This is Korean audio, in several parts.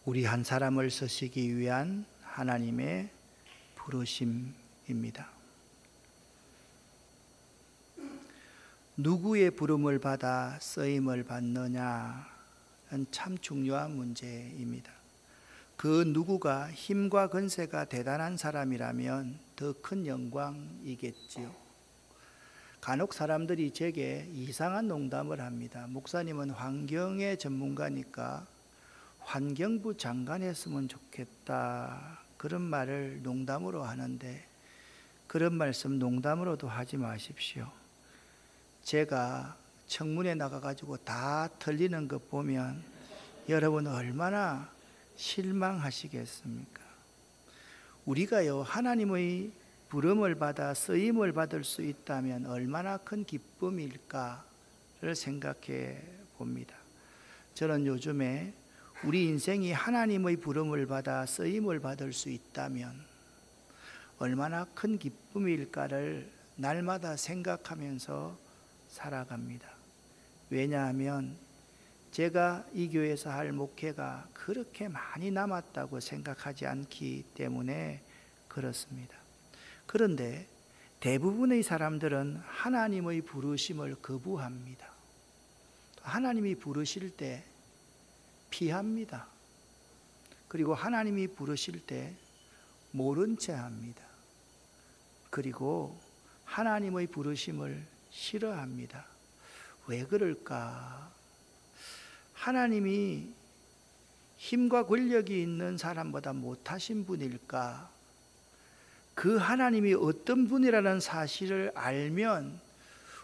우리 한 사람을 쓰시기 위한 하나님의 부르심입니다. 누구의 부름을 받아 쓰임을 받느냐는 참 중요한 문제입니다. 그 누구가 힘과 권세가 대단한 사람이라면 더 큰 영광이겠지요. 간혹 사람들이 제게 이상한 농담을 합니다. 목사님은 환경의 전문가니까 환경부 장관 했으면 좋겠다, 그런 말을 농담으로 하는데, 그런 말씀 농담으로도 하지 마십시오. 제가 청문회 나가가지고 다 틀리는 것 보면 여러분 얼마나 실망하시겠습니까? 우리가요, 하나님의 부름을 받아 쓰임을 받을 수 있다면 얼마나 큰 기쁨일까를 생각해 봅니다. 저는 요즘에 우리 인생이 하나님의 부름을 받아 쓰임을 받을 수 있다면 얼마나 큰 기쁨일까를 날마다 생각하면서 살아갑니다. 왜냐하면 제가 이 교회에서 할 목회가 그렇게 많이 남았다고 생각하지 않기 때문에 그렇습니다. 그런데 대부분의 사람들은 하나님의 부르심을 거부합니다. 하나님이 부르실 때 피합니다. 그리고 하나님이 부르실 때 모른 채 합니다. 그리고 하나님의 부르심을 싫어합니다. 왜 그럴까? 하나님이 힘과 권력이 있는 사람보다 못하신 분일까? 그 하나님이 어떤 분이라는 사실을 알면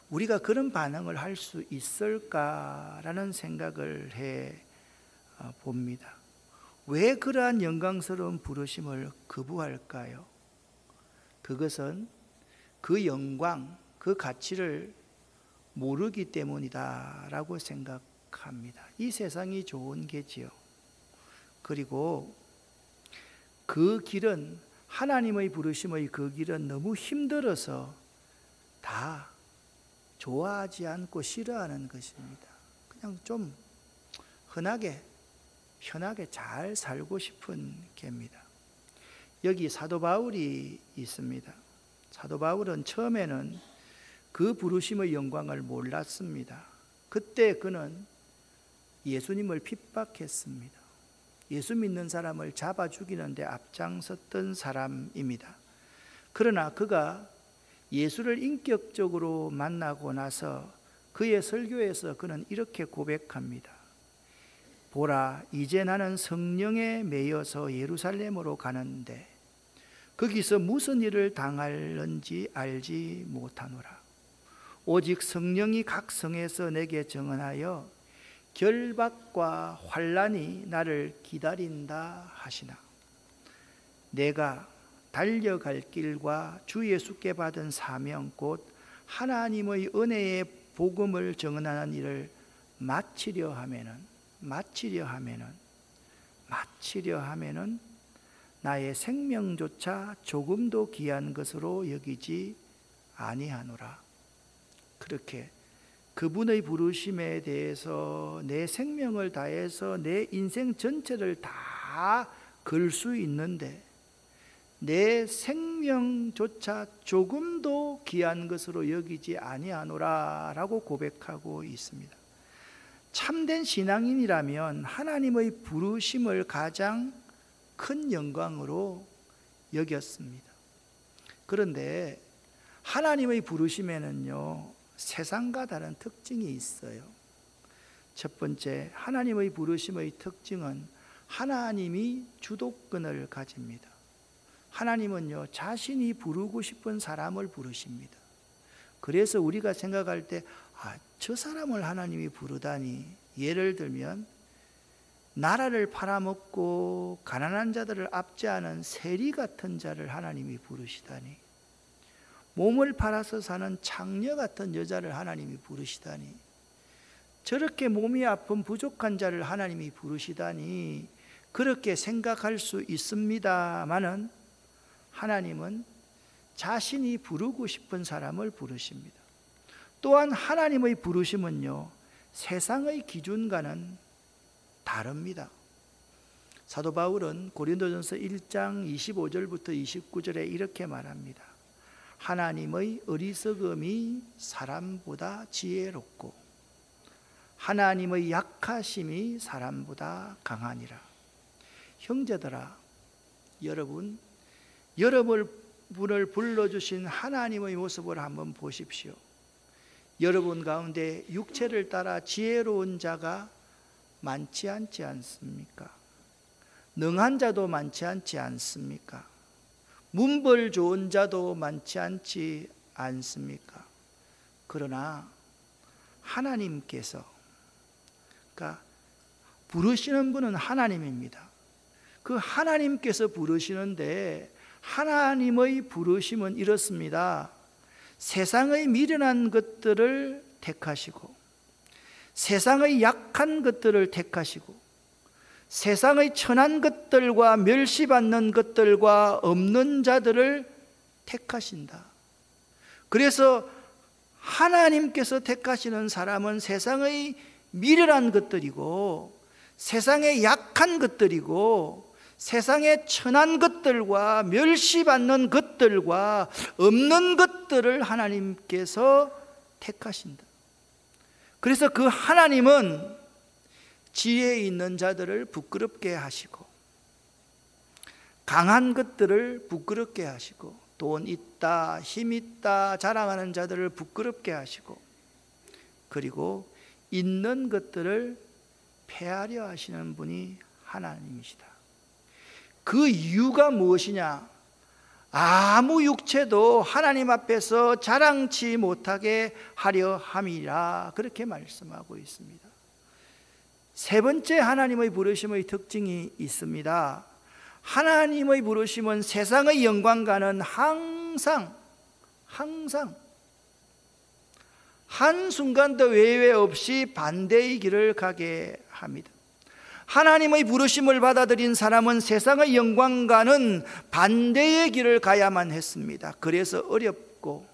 우리가 그런 반응을 할 수 있을까라는 생각을 해 봅니다. 왜 그러한 영광스러운 부르심을 거부할까요? 그것은 그 영광, 그 가치를 모르기 때문이다라고 생각합니다. 이 세상이 좋은 게지요. 그리고 그 길은, 하나님의 부르심의 그 길은 너무 힘들어서 다 좋아하지 않고 싫어하는 것입니다. 그냥 좀 흔하게 편하게 잘 살고 싶은 게입니다. 여기 사도 바울이 있습니다. 사도 바울은 처음에는 그 부르심의 영광을 몰랐습니다. 그때 그는 예수님을 핍박했습니다. 예수 믿는 사람을 잡아 죽이는데 앞장섰던 사람입니다. 그러나 그가 예수를 인격적으로 만나고 나서 그의 설교에서 그는 이렇게 고백합니다. 보라, 이제 나는 성령에 매여서 예루살렘으로 가는데 거기서 무슨 일을 당할는지 알지 못하노라. 오직 성령이 각 성에서 내게 증언하여 결박과 환난이 나를 기다린다 하시나. 내가 달려갈 길과 주 예수께 받은 사명 곧 하나님의 은혜의 복음을 증언하는 일을 마치려 하면은 나의 생명조차 조금도 귀한 것으로 여기지 아니하노라. 그렇게 그분의 부르심에 대해서 내 생명을 다해서 내 인생 전체를 다 걸 수 있는데 내 생명조차 조금도 귀한 것으로 여기지 아니하노라 라고 고백하고 있습니다. 참된 신앙인이라면 하나님의 부르심을 가장 큰 영광으로 여겼습니다. 그런데 하나님의 부르심에는요, 세상과 다른 특징이 있어요. 첫 번째, 하나님의 부르심의 특징은 하나님이 주도권을 가집니다. 하나님은요, 자신이 부르고 싶은 사람을 부르십니다. 그래서 우리가 생각할 때, 저 사람을 하나님이 부르다니, 예를 들면 나라를 팔아먹고 가난한 자들을 압제하는 세리 같은 자를 하나님이 부르시다니, 몸을 팔아서 사는 창녀 같은 여자를 하나님이 부르시다니, 저렇게 몸이 아픈 부족한 자를 하나님이 부르시다니, 그렇게 생각할 수 있습니다마는 하나님은 자신이 부르고 싶은 사람을 부르십니다. 또한 하나님의 부르심은요, 세상의 기준과는 다릅니다. 사도 바울은 고린도전서 1장 25절부터 29절에 이렇게 말합니다. 하나님의 어리석음이 사람보다 지혜롭고 하나님의 약하심이 사람보다 강하니라. 형제들아, 여러분을 불러주신 하나님의 모습을 한번 보십시오. 여러분 가운데 육체를 따라 지혜로운 자가 많지 않지 않습니까? 능한 자도 많지 않지 않습니까? 문벌 좋은 자도 많지 않지 않습니까? 그러나 하나님께서, 그러니까 부르시는 분은 하나님입니다. 그 하나님께서 부르시는데 하나님의 부르심은 이렇습니다. 세상의 미련한 것들을 택하시고 세상의 약한 것들을 택하시고 세상의 천한 것들과 멸시받는 것들과 없는 자들을 택하신다. 그래서 하나님께서 택하시는 사람은 세상의 미련한 것들이고 세상의 약한 것들이고 세상의 천한 것들과 멸시받는 것들과 없는 것들을 하나님께서 택하신다. 그래서 그 하나님은 지혜 있는 자들을 부끄럽게 하시고 강한 것들을 부끄럽게 하시고 돈 있다, 힘 있다 자랑하는 자들을 부끄럽게 하시고 그리고 있는 것들을 폐하려 하시는 분이 하나님이시다. 그 이유가 무엇이냐? 아무 육체도 하나님 앞에서 자랑치 못하게 하려 함이라, 그렇게 말씀하고 있습니다. 세 번째 하나님의 부르심의 특징이 있습니다. 하나님의 부르심은 세상의 영광과는 항상 한순간도 외회 없이 반대의 길을 가게 합니다. 하나님의 부르심을 받아들인 사람은 세상의 영광과는 반대의 길을 가야만 했습니다. 그래서 어렵고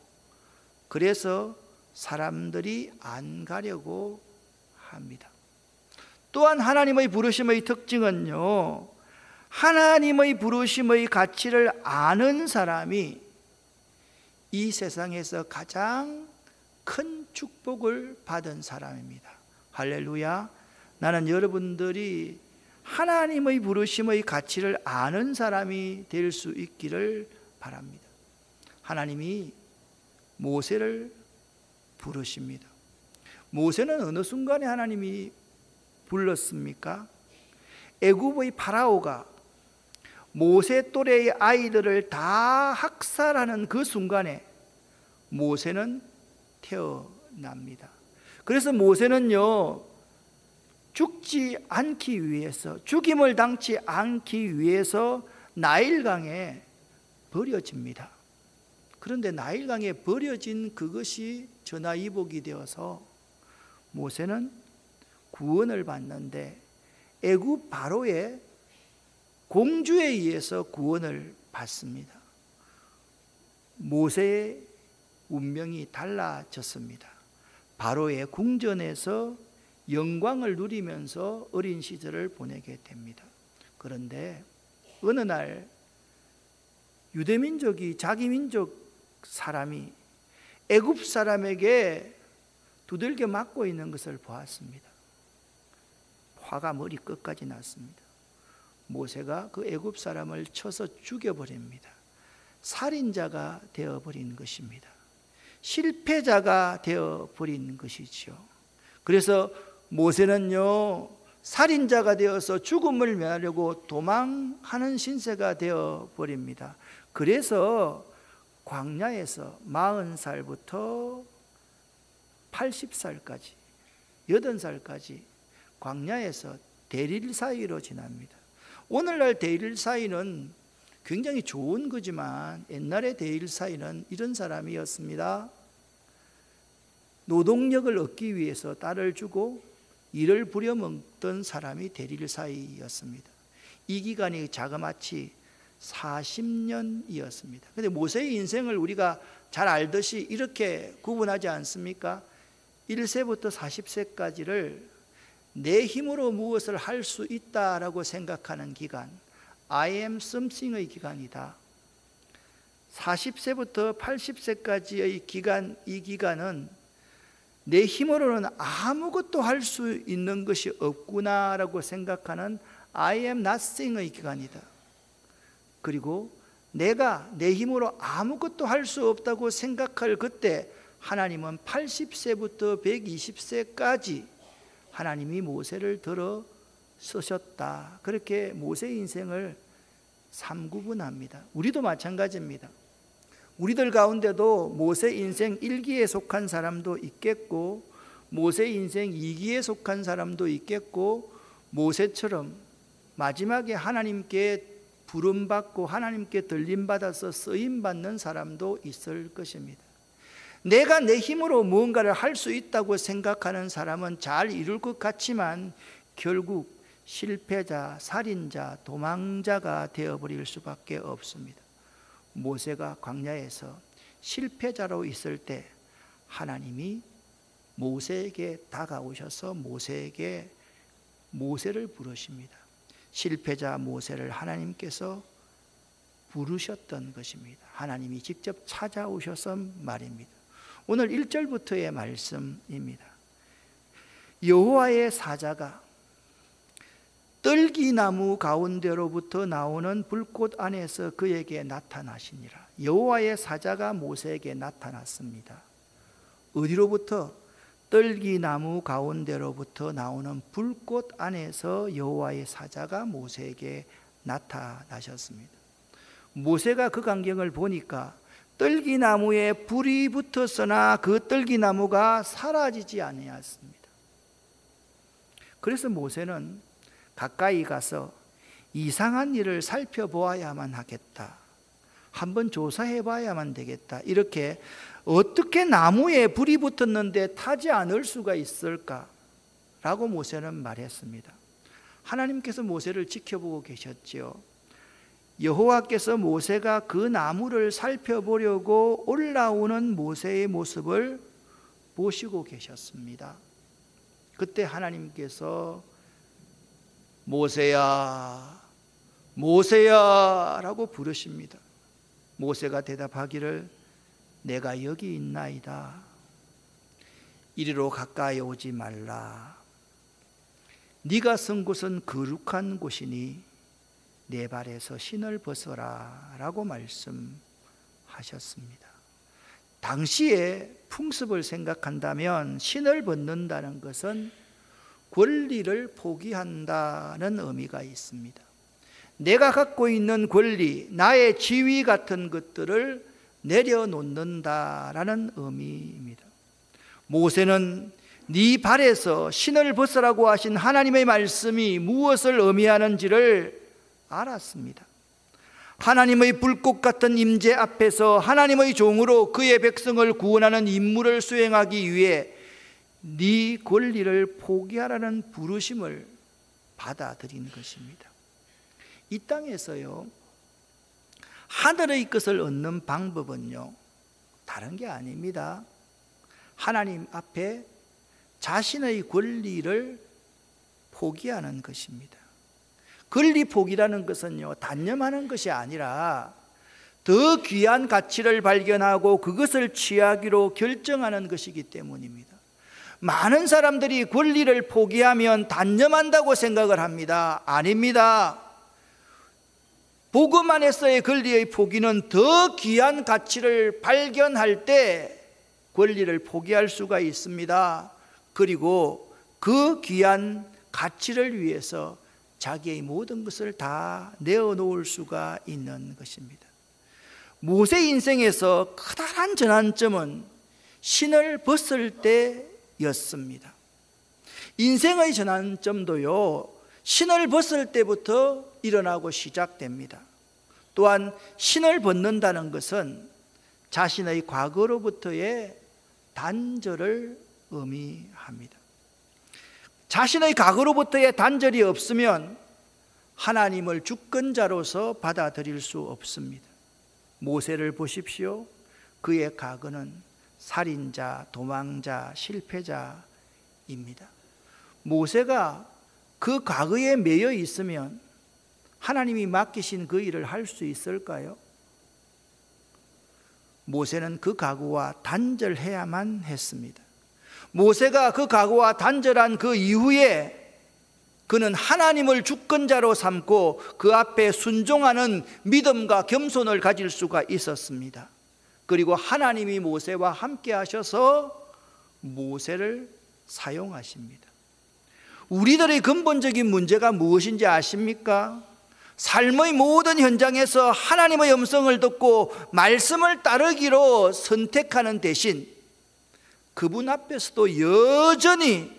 그래서 사람들이 안 가려고 합니다. 또한 하나님의 부르심의 특징은요, 하나님의 부르심의 가치를 아는 사람이 이 세상에서 가장 큰 축복을 받은 사람입니다. 할렐루야. 나는 여러분들이 하나님의 부르심의 가치를 아는 사람이 될 수 있기를 바랍니다. 하나님이 모세를 부르십니다. 모세는 어느 순간에 하나님이 불렀습니까? 애굽의 파라오가 모세 또래의 아이들을 다 학살하는 그 순간에 모세는 태어납니다. 그래서 모세는요, 죽지 않기 위해서, 죽임을 당치 않기 위해서 나일강에 버려집니다. 그런데 나일강에 버려진 그것이 전화위복이 되어서 모세는 구원을 받는데 애굽 바로의 공주에 의해서 구원을 받습니다. 모세의 운명이 달라졌습니다. 바로의 궁전에서 영광을 누리면서 어린 시절을 보내게 됩니다. 그런데 어느 날 유대민족이 자기 민족 사람이 애굽 사람에게 두들겨 맞고 있는 것을 보았습니다. 화가 머리 끝까지 났습니다. 모세가 그 애굽 사람을 쳐서 죽여버립니다. 살인자가 되어버린 것입니다. 실패자가 되어버린 것이죠. 그래서 모세는요, 살인자가 되어서 죽음을 면하려고 도망하는 신세가 되어버립니다. 그래서 광야에서 40살부터 80살까지 80살까지 광야에서 대릴 사이로 지납니다. 오늘날 대릴 사이는 굉장히 좋은 거지만 옛날의 대릴 사이는 이런 사람이었습니다. 노동력을 얻기 위해서 딸을 주고 일을 부려먹던 사람이 대릴 사이였습니다. 이 기간이 자그마치 40년이었습니다. 그런데 모세의 인생을 우리가 잘 알듯이 이렇게 구분하지 않습니까? 1세부터 40세까지를 내 힘으로 무엇을 할 수 있다라고 생각하는 기간, I am something의 기간이다. 40세부터 80세까지의 기간, 이 기간은 내 힘으로는 아무것도 할 수 있는 것이 없구나라고 생각하는 I am nothing의 기간이다. 그리고 내가 내 힘으로 아무것도 할 수 없다고 생각할 그때 하나님은 80세부터 120세까지 하나님이 모세를 들어 쓰셨다. 그렇게 모세 인생을 3구분합니다. 우리도 마찬가지입니다. 우리들 가운데도 모세 인생 1기에 속한 사람도 있겠고 모세 인생 2기에 속한 사람도 있겠고 모세처럼 마지막에 하나님께 부름받고 하나님께 들림받아서 쓰임받는 사람도 있을 것입니다. 내가 내 힘으로 무언가를 할 수 있다고 생각하는 사람은 잘 이룰 것 같지만 결국 실패자, 살인자, 도망자가 되어버릴 수밖에 없습니다. 모세가 광야에서 실패자로 있을 때 하나님이 모세에게 다가오셔서 모세를 부르십니다. 실패자 모세를 하나님께서 부르셨던 것입니다. 하나님이 직접 찾아오셔서 말입니다. 오늘 1절부터의 말씀입니다. 여호와의 사자가 떨기나무 가운데로부터 나오는 불꽃 안에서 그에게 나타나시니라. 여호와의 사자가 모세에게 나타났습니다. 어디로부터? 떨기나무 가운데로부터 나오는 불꽃 안에서 여호와의 사자가 모세에게 나타나셨습니다. 모세가 그 광경을 보니까 떨기나무에 불이 붙었으나 그 떨기나무가 사라지지 아니었습니다. 그래서 모세는 가까이 가서 이상한 일을 살펴보아야만 하겠다. 한번 조사해 봐야만 되겠다. 이렇게 어떻게 나무에 불이 붙었는데 타지 않을 수가 있을까? 라고 모세는 말했습니다. 하나님께서 모세를 지켜보고 계셨지요. 여호와께서 모세가 그 나무를 살펴보려고 올라오는 모세의 모습을 보시고 계셨습니다. 그때 하나님께서 모세야, 모세야 라고 부르십니다. 모세가 대답하기를 내가 여기 있나이다. 이리로 가까이 오지 말라. 네가 선 곳은 거룩한 곳이니 내 발에서 신을 벗어라 라고 말씀하셨습니다. 당시의 풍습을 생각한다면 신을 벗는다는 것은 권리를 포기한다는 의미가 있습니다. 내가 갖고 있는 권리, 나의 지위 같은 것들을 내려놓는다라는 의미입니다. 모세는 네 발에서 신을 벗으라고 하신 하나님의 말씀이 무엇을 의미하는지를 알았습니다. 하나님의 불꽃 같은 임재 앞에서 하나님의 종으로 그의 백성을 구원하는 임무를 수행하기 위해 네 권리를 포기하라는 부르심을 받아들인 것입니다. 이 땅에서요, 하늘의 것을 얻는 방법은요, 다른 게 아닙니다. 하나님 앞에 자신의 권리를 포기하는 것입니다. 권리 포기라는 것은요, 단념하는 것이 아니라 더 귀한 가치를 발견하고 그것을 취하기로 결정하는 것이기 때문입니다. 많은 사람들이 권리를 포기하면 단념한다고 생각을 합니다. 아닙니다. 복음 안에서의 권리의 포기는 더 귀한 가치를 발견할 때 권리를 포기할 수가 있습니다. 그리고 그 귀한 가치를 위해서 자기의 모든 것을 다 내어놓을 수가 있는 것입니다. 모세 인생에서 커다란 전환점은 신을 벗을 때였습니다. 인생의 전환점도요, 신을 벗을 때부터 일어나고 시작됩니다. 또한 신을 벗는다는 것은 자신의 과거로부터의 단절을 의미합니다. 자신의 과거로부터의 단절이 없으면 하나님을 주권자로서 받아들일 수 없습니다. 모세를 보십시오. 그의 과거는 살인자, 도망자, 실패자입니다. 모세가 그 과거에 매여 있으면 하나님이 맡기신 그 일을 할 수 있을까요? 모세는 그 각오와 단절해야만 했습니다. 모세가 그 각오와 단절한 그 이후에 그는 하나님을 주권자로 삼고 그 앞에 순종하는 믿음과 겸손을 가질 수가 있었습니다. 그리고 하나님이 모세와 함께 하셔서 모세를 사용하십니다. 우리들의 근본적인 문제가 무엇인지 아십니까? 삶의 모든 현장에서 하나님의 음성을 듣고 말씀을 따르기로 선택하는 대신 그분 앞에서도 여전히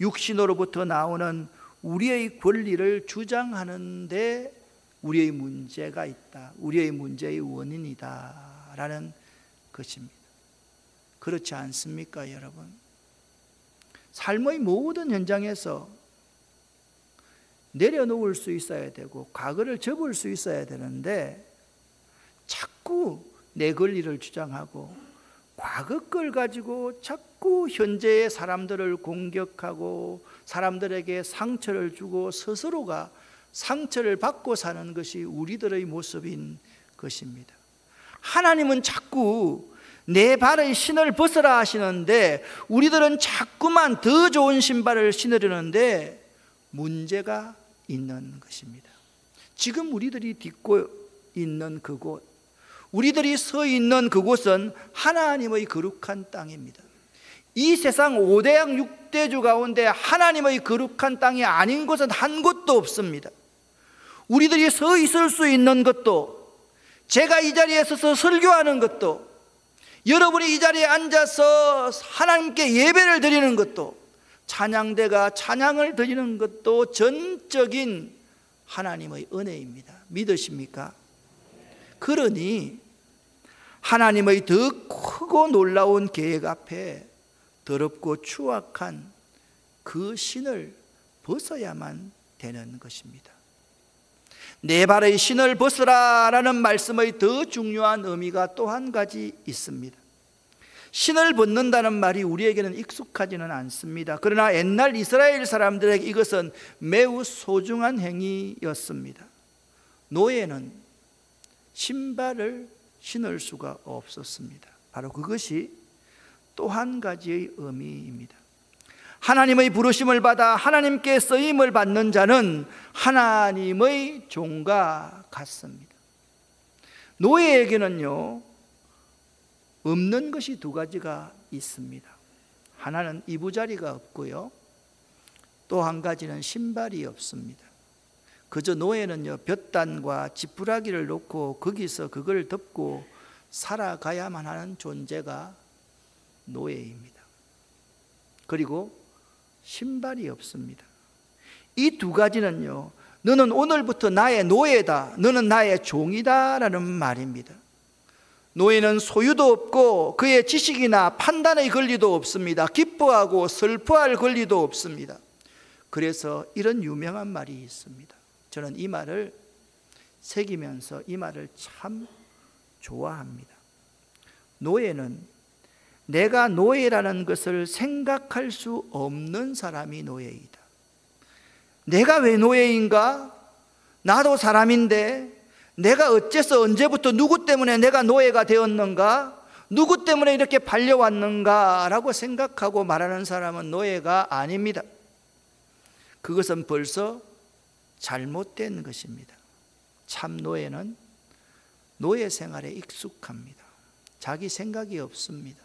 육신으로부터 나오는 우리의 권리를 주장하는데 우리의 문제가 있다, 우리의 문제의 원인이다 라는 것입니다. 그렇지 않습니까, 여러분? 삶의 모든 현장에서 내려놓을 수 있어야 되고 과거를 접을 수 있어야 되는데 자꾸 내 권리를 주장하고 과거 걸 가지고 자꾸 현재의 사람들을 공격하고 사람들에게 상처를 주고 스스로가 상처를 받고 사는 것이 우리들의 모습인 것입니다. 하나님은 자꾸 내 발의 신을 벗으라 하시는데 우리들은 자꾸만 더 좋은 신발을 신으려는데 문제가 있는 것입니다. 지금 우리들이 딛고 있는 그곳, 우리들이 서 있는 그곳은 하나님의 거룩한 땅입니다. 이 세상 5대양 6대주 가운데 하나님의 거룩한 땅이 아닌 곳은 한 곳도 없습니다. 우리들이 서 있을 수 있는 것도, 제가 이 자리에 서서 설교하는 것도, 여러분이 이 자리에 앉아서 하나님께 예배를 드리는 것도, 찬양대가 찬양을 드리는 것도 전적인 하나님의 은혜입니다. 믿으십니까? 그러니 하나님의 더 크고 놀라운 계획 앞에 더럽고 추악한 그 신을 벗어야만 되는 것입니다. 내 발의 신을 벗으라 라는 말씀의 더 중요한 의미가 또 한 가지 있습니다. 신을 벗는다는 말이 우리에게는 익숙하지는 않습니다. 그러나 옛날 이스라엘 사람들에게 이것은 매우 소중한 행위였습니다. 노예는 신발을 신을 수가 없었습니다. 바로 그것이 또 한 가지의 의미입니다. 하나님의 부르심을 받아 하나님께 쓰임을 받는 자는 하나님의 종과 같습니다. 노예에게는요, 없는 것이 두 가지가 있습니다. 하나는 이부자리가 없고요, 또 한 가지는 신발이 없습니다. 그저 노예는요, 볕단과 지푸라기를 놓고 거기서 그걸 덮고 살아가야만 하는 존재가 노예입니다. 그리고 신발이 없습니다. 이 두 가지는요, 너는 오늘부터 나의 노예다, 너는 나의 종이다 라는 말입니다. 노예는 소유도 없고 그의 지식이나 판단의 권리도 없습니다. 기뻐하고 슬퍼할 권리도 없습니다. 그래서 이런 유명한 말이 있습니다. 저는 이 말을 새기면서 이 말을 참 좋아합니다. 노예는 내가 노예라는 것을 생각할 수 없는 사람이 노예이다. 내가 왜 노예인가? 나도 사람인데 내가 어째서 언제부터 누구 때문에 내가 노예가 되었는가? 누구 때문에 이렇게 팔려왔는가? 라고 생각하고 말하는 사람은 노예가 아닙니다. 그것은 벌써 잘못된 것입니다. 참 노예는 노예 생활에 익숙합니다. 자기 생각이 없습니다.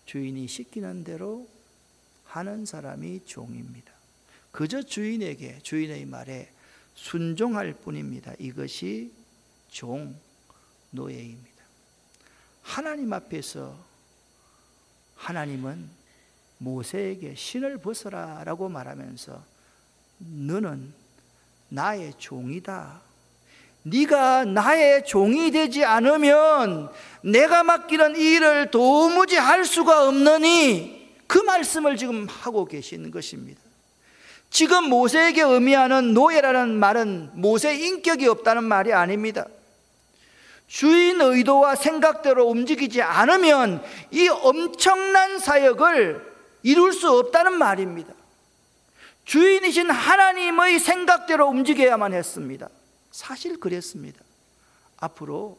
주인이 시키는 대로 하는 사람이 종입니다. 그저 주인에게, 주인의 말에 순종할 뿐입니다. 이것이 종, 노예입니다. 하나님 앞에서 하나님은 모세에게 신을 벗어라 라고 말하면서 너는 나의 종이다. 네가 나의 종이 되지 않으면 내가 맡기는 이 일을 도무지 할 수가 없느니, 그 말씀을 지금 하고 계시는 것입니다. 지금 모세에게 의미하는 노예라는 말은 모세의 인격이 없다는 말이 아닙니다. 주인 의도와 생각대로 움직이지 않으면 이 엄청난 사역을 이룰 수 없다는 말입니다. 주인이신 하나님의 생각대로 움직여야만 했습니다. 사실 그랬습니다. 앞으로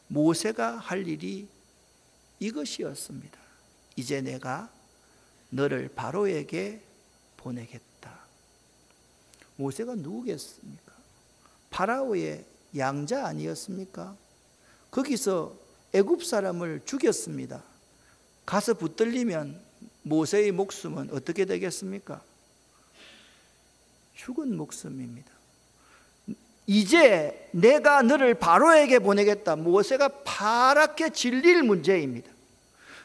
모세가 할 일이 이것이었습니다. 이제 내가 너를 바로에게 보내겠다. 모세가 누구겠습니까? 파라오의 양자 아니었습니까? 거기서 애굽 사람을 죽였습니다. 가서 붙들리면 모세의 목숨은 어떻게 되겠습니까? 죽은 목숨입니다. 이제 내가 너를 바로에게 보내겠다. 모세가 파랗게 질릴 문제입니다.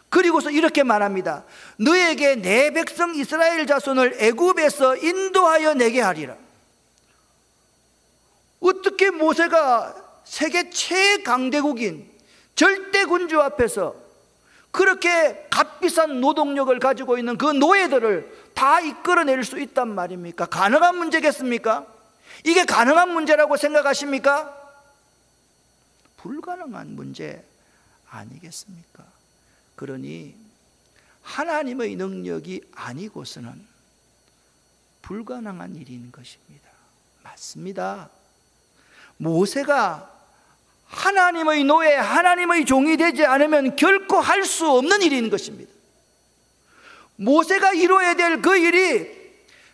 그리고서 이렇게 말합니다. 너에게 내 백성 이스라엘 자손을 애굽에서 인도하여 내게 하리라. 어떻게 모세가 세계 최강대국인 절대 군주 앞에서 그렇게 값비싼 노동력을 가지고 있는 그 노예들을 다 이끌어낼 수 있단 말입니까? 가능한 문제겠습니까? 이게 가능한 문제라고 생각하십니까? 불가능한 문제 아니겠습니까? 그러니 하나님의 능력이 아니고서는 불가능한 일인 것입니다. 맞습니다. 모세가 하나님의 노예, 하나님의 종이 되지 않으면 결코 할 수 없는 일인 것입니다. 모세가 이루어야 될 그 일이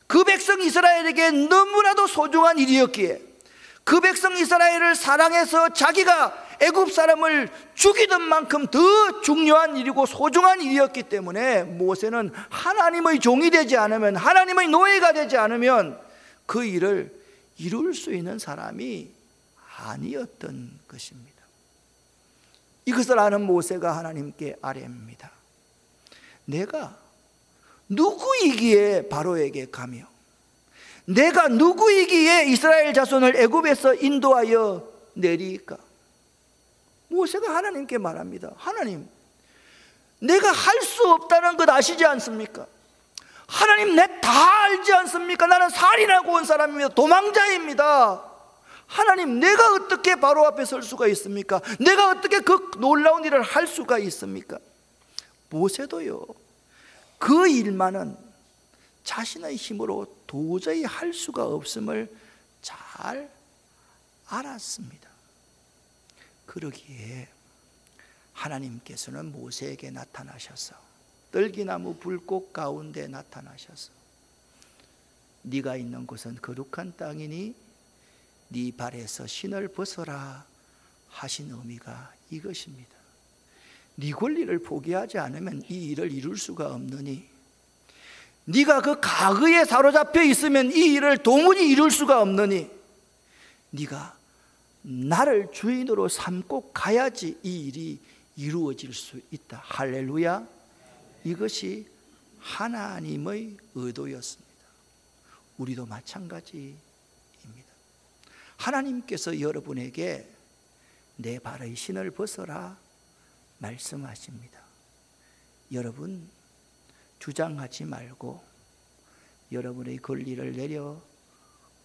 그 백성 이스라엘에게 너무나도 소중한 일이었기에 그 백성 이스라엘을 사랑해서 자기가 애굽 사람을 죽이던 만큼 더 중요한 일이고 소중한 일이었기 때문에 모세는 하나님의 종이 되지 않으면, 하나님의 노예가 되지 않으면 그 일을 이룰 수 있는 사람이 아니었던 것입니다. 이것을 아는 모세가 하나님께 아뢰입니다. 내가 누구이기에 바로에게 가며 내가 누구이기에 이스라엘 자손을 애굽에서 인도하여 내리까? 모세가 하나님께 말합니다. 하나님, 내가 할 수 없다는 것 아시지 않습니까? 하나님, 내 다 알지 않습니까? 나는 살인하고 온 사람입니다. 도망자입니다. 하나님, 내가 어떻게 바로 앞에 설 수가 있습니까? 내가 어떻게 그 놀라운 일을 할 수가 있습니까? 모세도요, 그 일만은 자신의 힘으로 도저히 할 수가 없음을 잘 알았습니다. 그러기에 하나님께서는 모세에게 나타나셔서 떨기나무 불꽃 가운데 나타나셔서 네가 있는 곳은 거룩한 땅이니 네 발에서 신을 벗어라 하신 의미가 이것입니다. 네 권리를 포기하지 않으면 이 일을 이룰 수가 없느니, 네가 그 가그에 사로잡혀 있으면 이 일을 도무지 이룰 수가 없느니, 네가 나를 주인으로 삼고 가야지 이 일이 이루어질 수 있다. 할렐루야. 이것이 하나님의 의도였습니다. 우리도 마찬가지입니다. 하나님께서 여러분에게 내 발의 신을 벗어라 말씀하십니다. 여러분, 주장하지 말고 여러분의 권리를 내려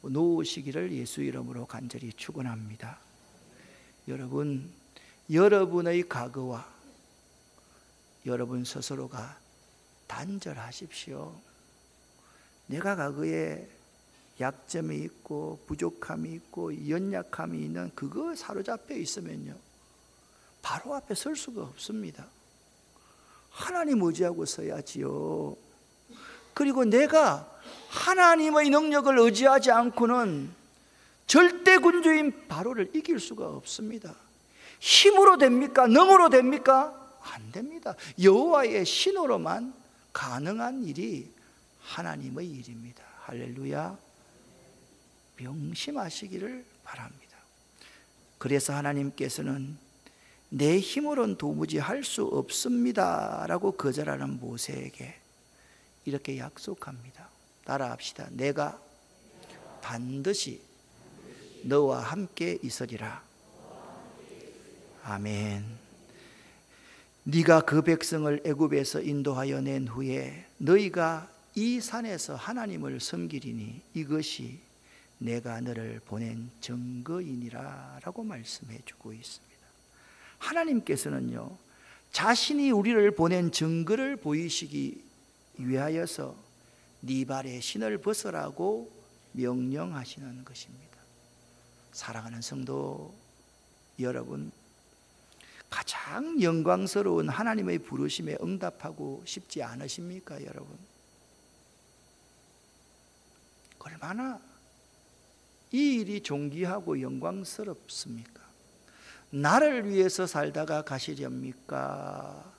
놓으시기를 예수 이름으로 간절히 축원합니다. 여러분, 여러분의 각오와 여러분 스스로가 단절하십시오. 내가 각오에 약점이 있고 부족함이 있고 연약함이 있는 그거 사로잡혀 있으면요, 바로 앞에 설 수가 없습니다. 하나님 의지하고 서야지요. 그리고 내가 하나님의 능력을 의지하지 않고는 절대 군주인 바로를 이길 수가 없습니다. 힘으로 됩니까? 능으로 됩니까? 안 됩니다. 여호와의 신으로만 가능한 일이 하나님의 일입니다. 할렐루야. 명심하시기를 바랍니다. 그래서 하나님께서는 내 힘으로는 도무지 할 수 없습니다 라고 거절하는 모세에게 이렇게 약속합니다. 따라합시다. 내가 반드시 너와 함께 있으리라. 아멘. 네가 그 백성을 애굽에서 인도하여 낸 후에 너희가 이 산에서 하나님을 섬기리니 이것이 내가 너를 보낸 증거이니라 라고 말씀해 주고 있습니다. 하나님께서는요, 자신이 우리를 보낸 증거를 보이시기 위하여서 네 발에 신을 벗으라고 명령하시는 것입니다. 사랑하는 성도 여러분, 가장 영광스러운 하나님의 부르심에 응답하고 싶지 않으십니까, 여러분? 얼마나 이 일이 존귀하고 영광스럽습니까? 나를 위해서 살다가 가시렵니까?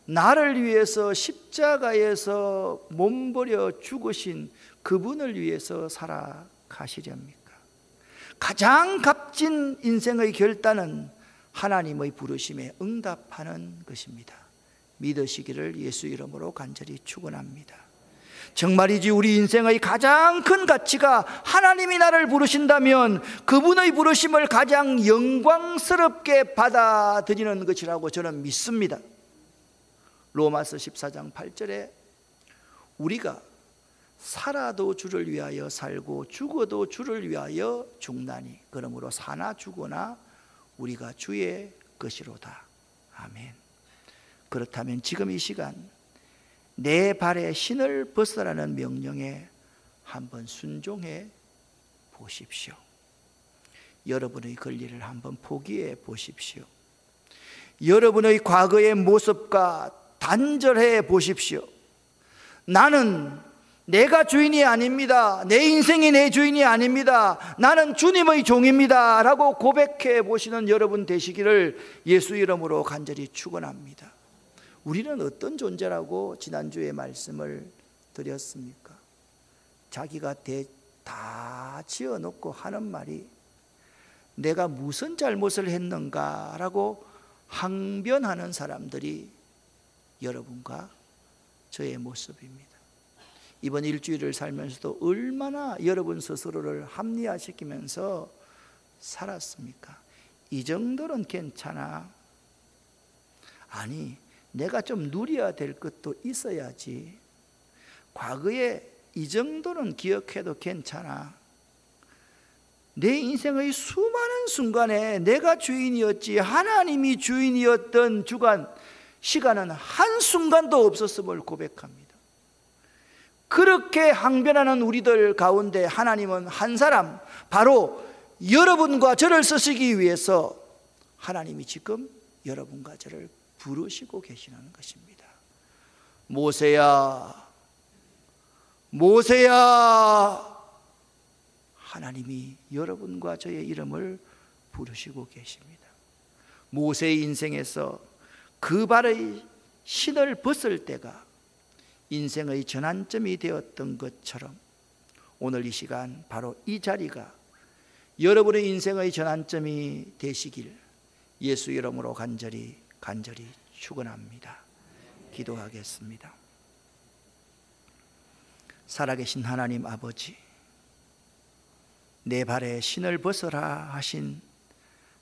나를 위해서 십자가에서 몸버려 죽으신 그분을 위해서 살아가시렵니까? 가장 값진 인생의 결단은 하나님의 부르심에 응답하는 것입니다. 믿으시기를 예수 이름으로 간절히 축원합니다. 정말이지 우리 인생의 가장 큰 가치가 하나님이 나를 부르신다면 그분의 부르심을 가장 영광스럽게 받아들이는 것이라고 저는 믿습니다. 로마서 14장 8절에 우리가 살아도 주를 위하여 살고 죽어도 주를 위하여 죽나니 그러므로 사나 죽으나 우리가 주의 것이로다. 아멘. 그렇다면 지금 이 시간 내 발에 신을 벗으라는 명령에 한번 순종해 보십시오. 여러분의 권리를 한번 포기해 보십시오. 여러분의 과거의 모습과 단절해 보십시오. 나는 내가 주인이 아닙니다. 내 인생이 내 주인이 아닙니다. 나는 주님의 종입니다 라고 고백해 보시는 여러분 되시기를 예수 이름으로 간절히 축원합니다. 우리는 어떤 존재라고 지난주에 말씀을 드렸습니까? 자기가 다 지어놓고 하는 말이 내가 무슨 잘못을 했는가라고 항변하는 사람들이 여러분과 저의 모습입니다. 이번 일주일을 살면서도 얼마나 여러분 스스로를 합리화시키면서 살았습니까? 이 정도는 괜찮아. 아니, 내가 좀 누려야 될 것도 있어야지. 과거에 이 정도는 기억해도 괜찮아. 내 인생의 수많은 순간에 내가 주인이었지 하나님이 주인이었던 주간 시간은 한순간도 없었음을 고백합니다. 그렇게 항변하는 우리들 가운데 하나님은 한 사람, 바로 여러분과 저를 쓰시기 위해서 하나님이 지금 여러분과 저를 부르시고 계시는 것입니다. 모세야, 모세야, 하나님이 여러분과 저의 이름을 부르시고 계십니다. 모세의 인생에서 그 발의 신을 벗을 때가 인생의 전환점이 되었던 것처럼 오늘 이 시간 바로 이 자리가 여러분의 인생의 전환점이 되시길 예수 이름으로 간절히 축원합니다. 기도하겠습니다. 살아계신 하나님 아버지, 내 발에 신을 벗어라 하신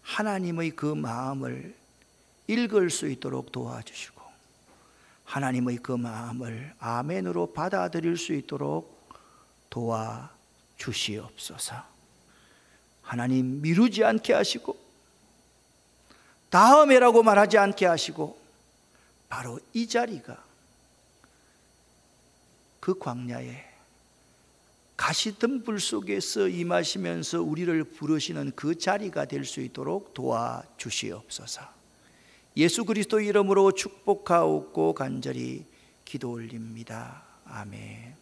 하나님의 그 마음을 읽을 수 있도록 도와주시고 하나님의 그 마음을 아멘으로 받아들일 수 있도록 도와주시옵소서. 하나님, 미루지 않게 하시고 다음에라고 말하지 않게 하시고 바로 이 자리가 그 광야에 가시덤불 속에서 임하시면서 우리를 부르시는 그 자리가 될 수 있도록 도와주시옵소서. 예수 그리스도 이름으로 축복하옵고 간절히 기도 올립니다. 아멘.